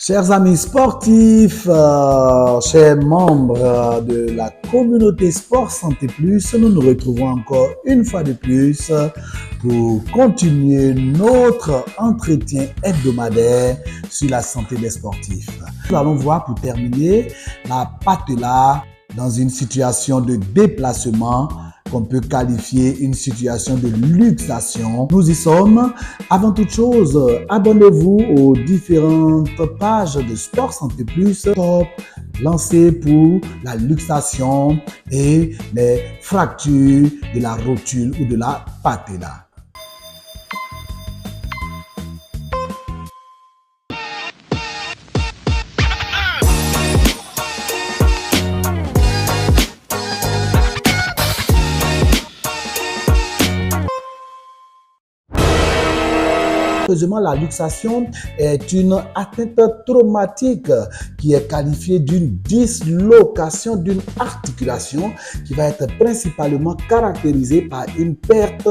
Chers amis sportifs, chers membres de la communauté Sport Santé Plus, nous nous retrouvons encore une fois de plus pour continuer notre entretien hebdomadaire sur la santé des sportifs. Nous allons voir pour terminer la patella dans une situation de déplacement qu'on peut qualifier une situation de luxation. Nous y sommes. Avant toute chose, abonnez-vous aux différentes pages de Sport Santé Plus, top lancées pour la luxation et les fractures de la rotule ou de la patella. Heureusement, la luxation est une atteinte traumatique qui est qualifiée d'une dislocation d'une articulation qui va être principalement caractérisée par une perte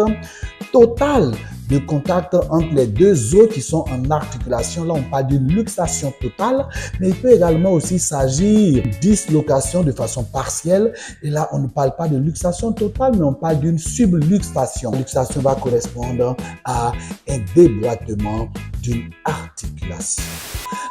totale de contact entre les deux os qui sont en articulation. Là, on parle d'une luxation totale, mais il peut également aussi s'agir de dislocation de façon partielle. Et là, on ne parle pas de luxation totale, mais on parle d'une subluxation. La luxation va correspondre à un déboîtement d'une articulation.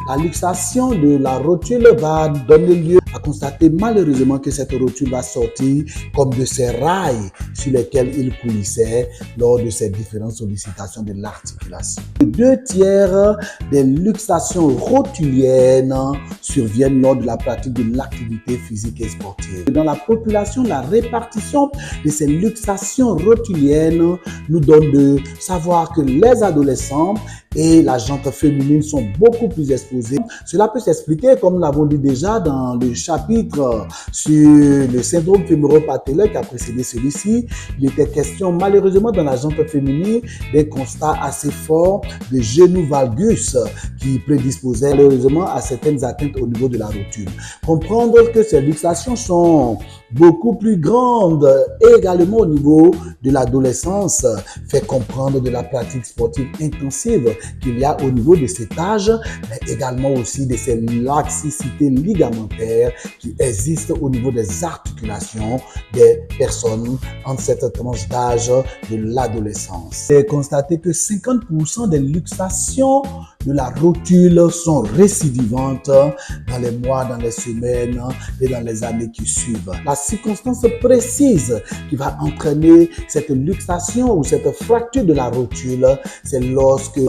La luxation de la rotule va donner lieu à constater malheureusement que cette rotule va sortir comme de ces rails sur lesquels il coulissait lors de ces différentes sollicitations de l'articulation. 2/3 des luxations rotuliennes surviennent lors de la pratique de l'activité physique et sportive. Dans la population, la répartition de ces luxations rotuliennes nous donne de savoir que les adolescents et la jante féminine sont beaucoup plus exposés. Cela peut s'expliquer, comme nous l'avons dit déjà dans le chapitre sur le syndrome fémoro-patellaire qui a précédé celui-ci. Il était question malheureusement dans la jante féminine des constats assez forts de genou valgus qui prédisposaient malheureusement à certaines atteintes au niveau de la rotule. Comprendre que ces luxations sont beaucoup plus grandes également au niveau de l'adolescence fait comprendre de la pratique sportive intensive qu'il y a au niveau de cet âge, mais également aussi de ces laxicités ligamentaires qui existent au niveau des articulations des personnes entre cette tranche d'âge de l'adolescence. C'est constaté que 50% des luxations de la rotule sont récidivantes dans les mois, dans les semaines et dans les années qui suivent. La circonstance précise qui va entraîner cette luxation ou cette fracture de la rotule, c'est lorsque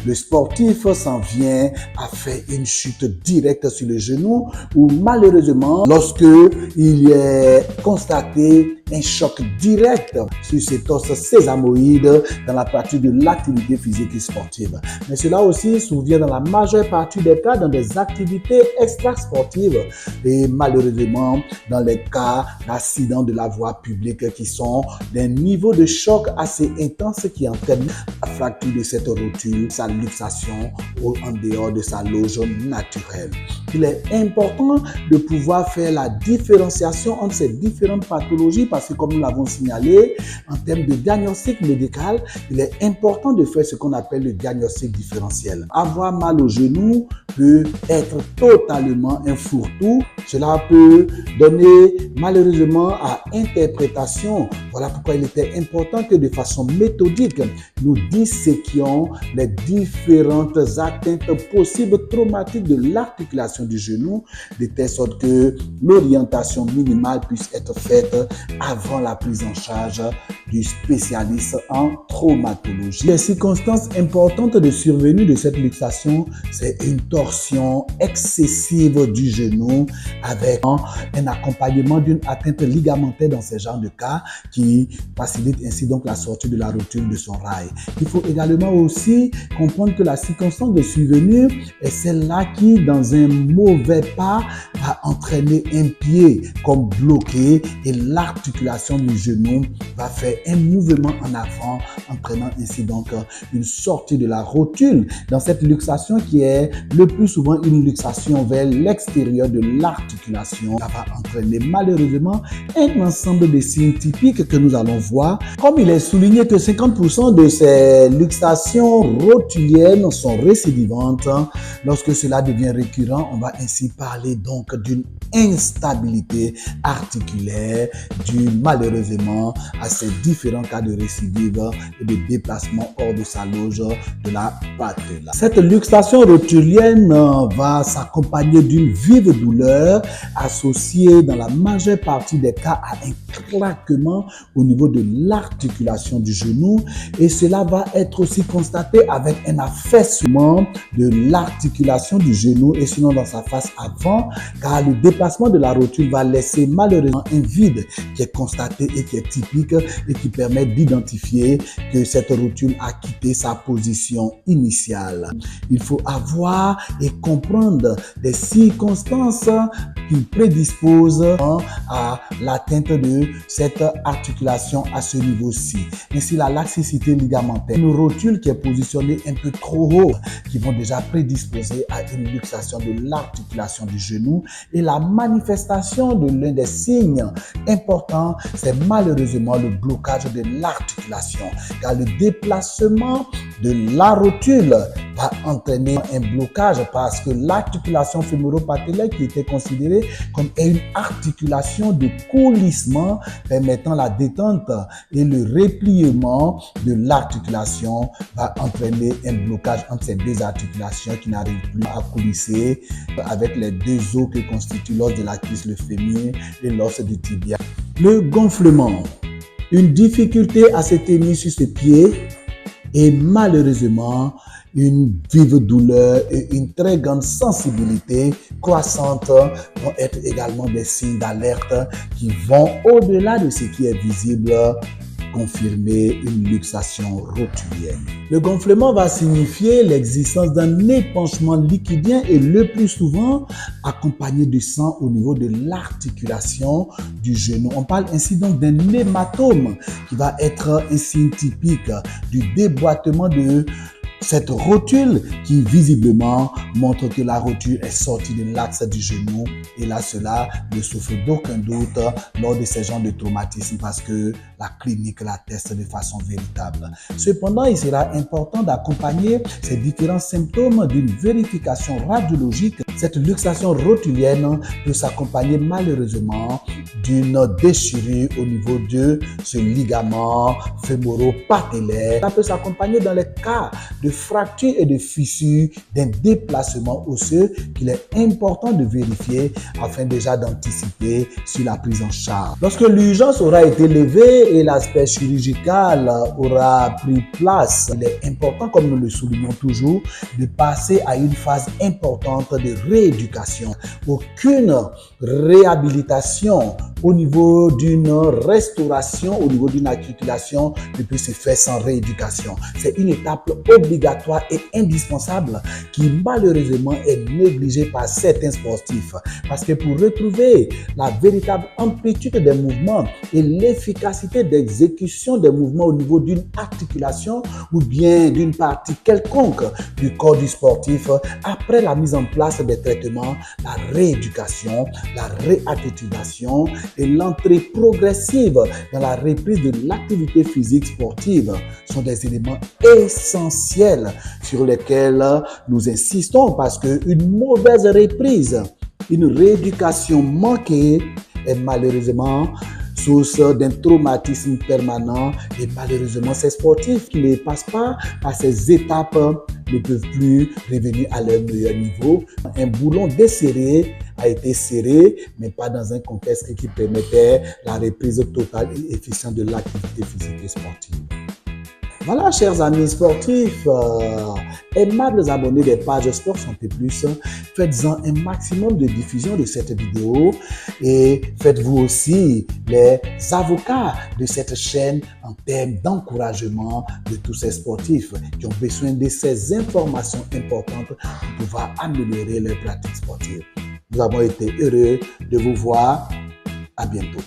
le sportif s'en vient à faire une chute directe sur le genou ou malheureusement lorsque il est constaté un choc direct sur cet os sésamoïde dans la pratique de l'activité physique et sportive. Mais cela aussi survient dans la majeure partie des cas dans des activités extrasportives et malheureusement dans les cas d'accidents de la voie publique qui sont d'un niveau de choc assez intense qui entraîne la fracture de cette rotule, sa luxation ou en dehors de sa loge naturelle. Il est important de pouvoir faire la différenciation entre ces différentes pathologies parce que comme nous l'avons signalé, en termes de diagnostic médical, il est important de faire ce qu'on appelle le diagnostic différentiel. Avoir mal au genou peut être totalement un fourre-tout. Cela peut donner malheureusement à interprétation. Voilà pourquoi il était important que de façon méthodique, nous disséquions les différentes atteintes possibles traumatiques de l'articulation du genou, de telle sorte que l'orientation minimale puisse être faite avant la prise en charge du spécialiste en traumatologie. Les circonstances importantes de survenue de cette luxation, c'est une torsion excessive du genou avec un accompagnement d'une atteinte ligamentaire dans ce genre de cas qui facilite ainsi donc la sortie de la rotule de son rail. Il faut également aussi comprendre que la circonstance de survenue est celle-là qui, dans un mauvais pas, va entraîner un pied comme bloqué et l'articulation du genou va faire un mouvement en avant, entraînant ainsi donc une sortie de la rotule dans cette luxation qui est le plus souvent une luxation vers l'extérieur de l'articulation. Ça va entraîner malheureusement malheureusement un ensemble de signes typiques que nous allons voir. Comme il est souligné que 50% de ces luxations rotuliennes sont récidivantes, lorsque cela devient récurrent, on va ainsi parler donc d'une instabilité articulaire due malheureusement à ces différents cas de récidive et de déplacement hors de sa loge de la patella. Cette luxation rotulienne va s'accompagner d'une vive douleur associée dans la majeure partie des cas à un craquement au niveau de l'articulation du genou, et cela va être aussi constaté avec un affaissement de l'articulation du genou et sinon dans sa face avant, car le déplacement de la rotule va laisser malheureusement un vide qui est constaté et qui est typique et qui permet d'identifier que cette rotule a quitté sa position initiale. Il faut avoir et comprendre des circonstances qui prédisposent à l'atteinte de cette articulation à ce niveau-ci. Ainsi, la laxicité ligamentaire, une rotule qui est positionnée un peu trop haut, qui vont déjà prédisposer à une luxation de l'articulation du genou. Et la manifestation de l'un des signes importants, c'est malheureusement le blocage de l'articulation, car le déplacement de la rotule va entraîner un blocage parce que l'articulation fémoro-patellaire qui était considérée comme une articulation de coulissement permettant la détente et le repliement de l'articulation va entraîner un blocage entre ces deux articulations qui n'arrivent plus à coulisser avec les deux os que constituent l'os de la cuisse, le fémur et l'os du tibia. Le gonflement, une difficulté à se tenir sur ses pieds et malheureusement une vive douleur et une très grande sensibilité croissante vont être également des signes d'alerte qui vont au-delà de ce qui est visible confirmer une luxation rotulienne. Le gonflement va signifier l'existence d'un épanchement liquidien et le plus souvent accompagné de sang au niveau de l'articulation du genou. On parle ainsi donc d'un hématome qui va être un signe typique du déboîtement de cette rotule qui visiblement montre que la rotule est sortie de l'axe du genou, et là cela ne souffre d'aucun doute lors de ces genres de traumatisme parce que la clinique l'atteste de façon véritable. Cependant, il sera important d'accompagner ces différents symptômes d'une vérification radiologique. Cette luxation rotulienne peut s'accompagner malheureusement d'une déchirure au niveau de ce ligament fémoro-patellaire. Ça peut s'accompagner dans les cas de fractures et de fissures, d'un déplacement osseux qu'il est important de vérifier afin déjà d'anticiper sur la prise en charge. Lorsque l'urgence aura été levée et l'aspect chirurgical aura pris place, il est important, comme nous le soulignons toujours, de passer à une phase importante de rééducation. Aucune réhabilitation au niveau d'une restauration, au niveau d'une articulation ne peut se faire sans rééducation. C'est une étape obligatoire et indispensable qui malheureusement est négligée par certains sportifs. Parce que pour retrouver la véritable amplitude des mouvements et l'efficacité d'exécution des mouvements au niveau d'une articulation ou bien d'une partie quelconque du corps du sportif, après la mise en place des traitements, la rééducation, la réarticulation et l'entrée progressive dans la reprise de l'activité physique sportive sont des éléments essentiels sur lesquels nous insistons parce qu'une mauvaise reprise, une rééducation manquée est malheureusement source d'un traumatisme permanent et malheureusement ces sportifs qui ne passent pas par ces étapes ne peuvent plus revenir à leur meilleur niveau. Un boulon desserré a été serré, mais pas dans un contexte qui permettait la reprise totale et efficiente de l'activité physique et sportive. Voilà, chers amis sportifs, aimables abonnés des pages Sport Santé Plus, faites-en un maximum de diffusion de cette vidéo et faites-vous aussi les avocats de cette chaîne en termes d'encouragement de tous ces sportifs qui ont besoin de ces informations importantes pour pouvoir améliorer leur pratique sportive. Nous avons été heureux de vous voir. À bientôt.